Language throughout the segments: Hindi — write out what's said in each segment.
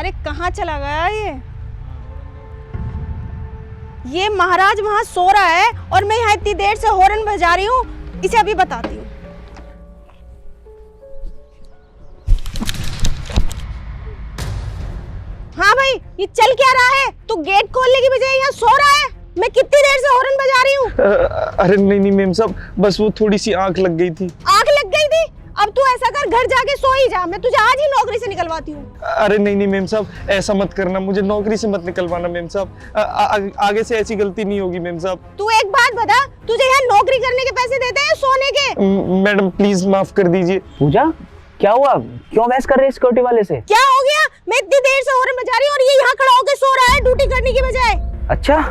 अरे कहाँ चला गया ये महाराज वहां सो रहा है और मैं यहाँ इतनी देर से हॉर्न बजा रही हूँ। इसे अभी बताती हूँ। हाँ भाई, ये चल क्या रहा है? तू गेट खोलने की बजाय यहाँ सो रहा है। मैं कितनी देर से हॉर्न बजा रही हूँ। अरे नहीं मेम साहब, बस वो थोड़ी सी आंख लग गई थी। आंख लग गई थी? अब तू ऐसा कर, घर जाके सो ही जा। मैं तुझे आज ही नौकरी से निकलवाती हूँ। अरे नहीं मेम साहब, ऐसा मत करना, मुझे नौकरी से मत निकलवाना मेम साहब। आगे से ऐसी गलती नहीं होगी मेम साहब। तू एक बात बता, तुझे यहाँ नौकरी करने के पैसे देते हैं सोने के? मैडम प्लीज माफ कर दीजिए। पूजा, क्या हुआ? क्यों बहस कर रही है सिक्योरिटी वाले से? क्या हो गया? मैं इतनी देर से हॉर्न बजा रही हूँ और ये यहाँ खड़ा होकर सो रहा है ड्यूटी करने की बजाय। अच्छा,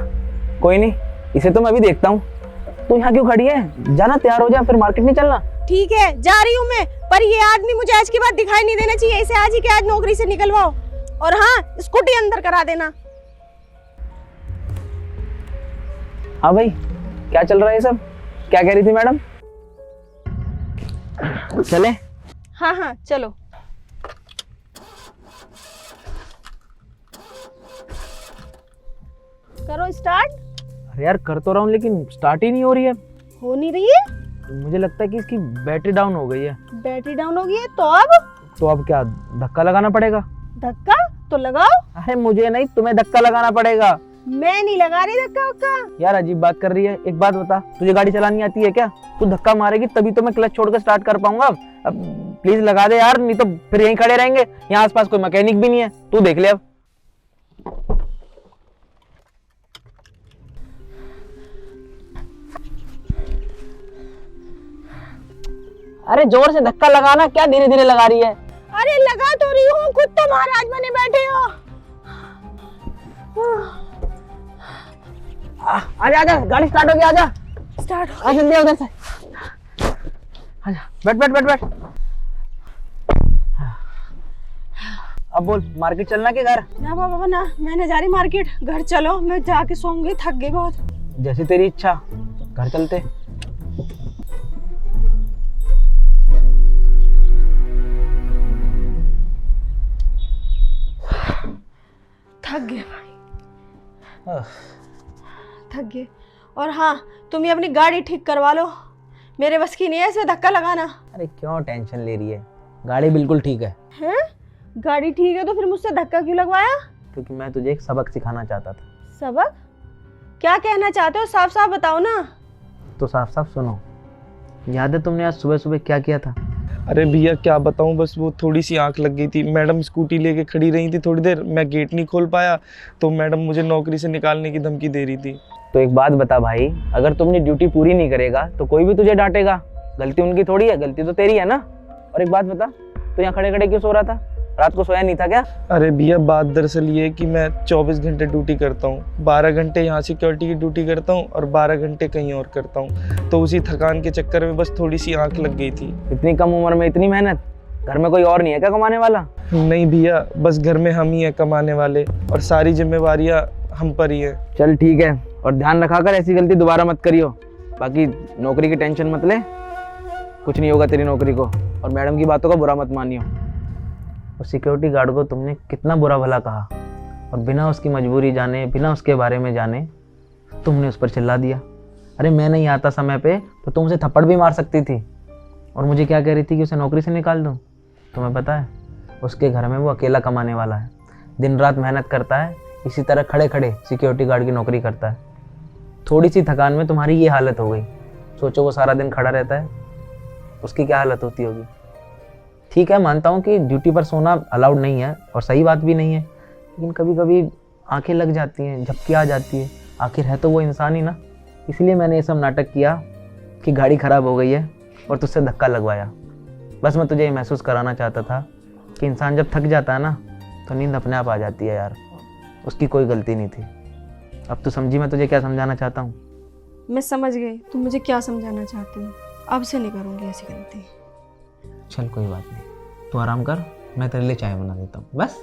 कोई नहीं, इसे तो मैं भी देखता हूँ। तू यहाँ क्यों खड़ी है? जाना, तैयार हो जा, फिर मार्केट नहीं चलना? ठीक है, जा रही हूँ मैं, पर ये आदमी मुझे आज के बाद दिखाई नहीं देना चाहिए। इसे आज ही के आज नौकरी से निकलवाओ। और हाँ, स्कूटी अंदर करा देना। हाँ भाई, क्या चल रहा है सब? क्या कह रही थी मैडम? चले? हाँ हाँ चलो। करो स्टार्ट। अरे यार, कर तो रहा हूँ लेकिन स्टार्ट ही नहीं हो रही है। हो नहीं रही है? मुझे लगता है कि इसकी बैटरी डाउन हो गई है। बैटरी डाउन हो गई है? तो अब क्या धक्का लगाना पड़ेगा? धक्का तो लगाओ। अरे मुझे नहीं, तुम्हें धक्का लगाना पड़ेगा। मैं नहीं लगा रही धक्का वक्का। यार अजीब बात कर रही है। एक बात बता, तुझे गाड़ी चलानी आती है क्या? तू धक्का मारेगी तभी तो मैं क्लच छोड़कर स्टार्ट कर पाऊंगा। अब प्लीज लगा दे यार, नहीं तो फिर यहीं खड़े रहेंगे। यहाँ आसपास कोई मैकेनिक भी नहीं है, तू देख ले अब। अरे जोर से धक्का लगाना, क्या धीरे धीरे लगा रही है? अरे लगा तो रही हूँ, खुद तो महाराज बने बैठे हो। आजा आजा, गाड़ी स्टार्ट हो गई, आजा। स्टार्ट हो आ जल्दी उधर से। आजा, बैठ बैठ बैठ बैठ। अब बोल, मार्केट चलना के घर? ना बाबा ना, मैं न जा रही मार्केट। घर चलो, मैं जाके सोऊंगी, थक गई बहुत। जैसी तेरी इच्छा, घर चलते। थक गए भाई, थक गए। और हाँ, तुम ये अपनी गाड़ी ठीक करवा लो, मेरे बस की नहीं है इसमें धक्का लगाना। अरे क्यों टेंशन ले रही है? गाड़ी बिल्कुल ठीक है। हैं? गाड़ी ठीक है तो फिर मुझसे धक्का क्यों लगवाया? क्योंकि मैं तुझे एक सबक सिखाना चाहता था। सबक? क्या कहना चाहते हो? साफ साफ बताओ ना। तो साफ साफ सुनो। याद है तुमने आज सुबह सुबह क्या किया था? अरे भैया क्या बताऊं, बस वो थोड़ी सी आंख लग गई थी। मैडम स्कूटी लेके खड़ी रही थी थोड़ी देर, मैं गेट नहीं खोल पाया तो मैडम मुझे नौकरी से निकालने की धमकी दे रही थी। तो एक बात बता भाई, अगर तुमने ड्यूटी पूरी नहीं करेगा तो कोई भी तुझे डांटेगा। गलती उनकी थोड़ी है, गलती तो तेरी है ना। और एक बात बता, तो यहाँ खड़े खड़े क्यों सो रहा था? रात को सोया नहीं था क्या? अरे भैया बात दरअसल ये है कि मैं 24 घंटे ड्यूटी करता हूँ। 12 घंटे यहाँ सिक्योरिटी की ड्यूटी करता हूँ और 12 घंटे कहीं और करता हूँ। तो उसी थकान के चक्कर में बस थोड़ी सी आंख लग गई थी। इतनी कम उम्र में इतनी मेहनत? घर में कोई और नहीं है क्या कमाने वाला? नहीं भैया, बस घर में हम ही हैं कमाने वाले और सारी जिम्मेवारियाँ हम पर ही हैं। चल ठीक है, और ध्यान रखा कर ऐसी गलती दोबारा मत करियो। बाकी नौकरी की टेंशन मत ले, कुछ नहीं होगा तेरी नौकरी को। और मैडम की बातों का बुरा मत मानियो। उस सिक्योरिटी गार्ड को तुमने कितना बुरा भला कहा और बिना उसकी मजबूरी जाने, बिना उसके बारे में जाने तुमने उस पर चिल्ला दिया। अरे मैं नहीं आता समय पे तो तुम उसे थप्पड़ भी मार सकती थी। और मुझे क्या कह रही थी कि उसे नौकरी से निकाल दूँ? तुम्हें पता है, उसके घर में वो अकेला कमाने वाला है, दिन रात मेहनत करता है, इसी तरह खड़े खड़े सिक्योरिटी गार्ड की नौकरी करता है। थोड़ी सी थकान में तुम्हारी ये हालत हो गई। सोचो वो सारा दिन खड़ा रहता है, उसकी क्या हालत होती होगी। ठीक है, मानता हूँ कि ड्यूटी पर सोना अलाउड नहीं है और सही बात भी नहीं है, लेकिन कभी कभी आंखें लग जाती हैं, झपकी आ जाती है। आखिर है तो वो इंसान ही ना। इसलिए मैंने ये सब नाटक किया कि गाड़ी ख़राब हो गई है और तुझसे धक्का लगवाया। बस मैं तुझे ये महसूस कराना चाहता था कि इंसान जब थक जाता है ना तो नींद अपने आप आ जाती है यार। उसकी कोई गलती नहीं थी। अब तू समझी मैं तुझे क्या समझाना चाहता हूँ? मैं समझ गई तुम मुझे क्या समझाना चाहती हो। अब से नहीं करूँगी ऐसी गलती। चल कोई बात नहीं, तू आराम कर, मैं तेरे लिए चाय बना देता हूँ बस।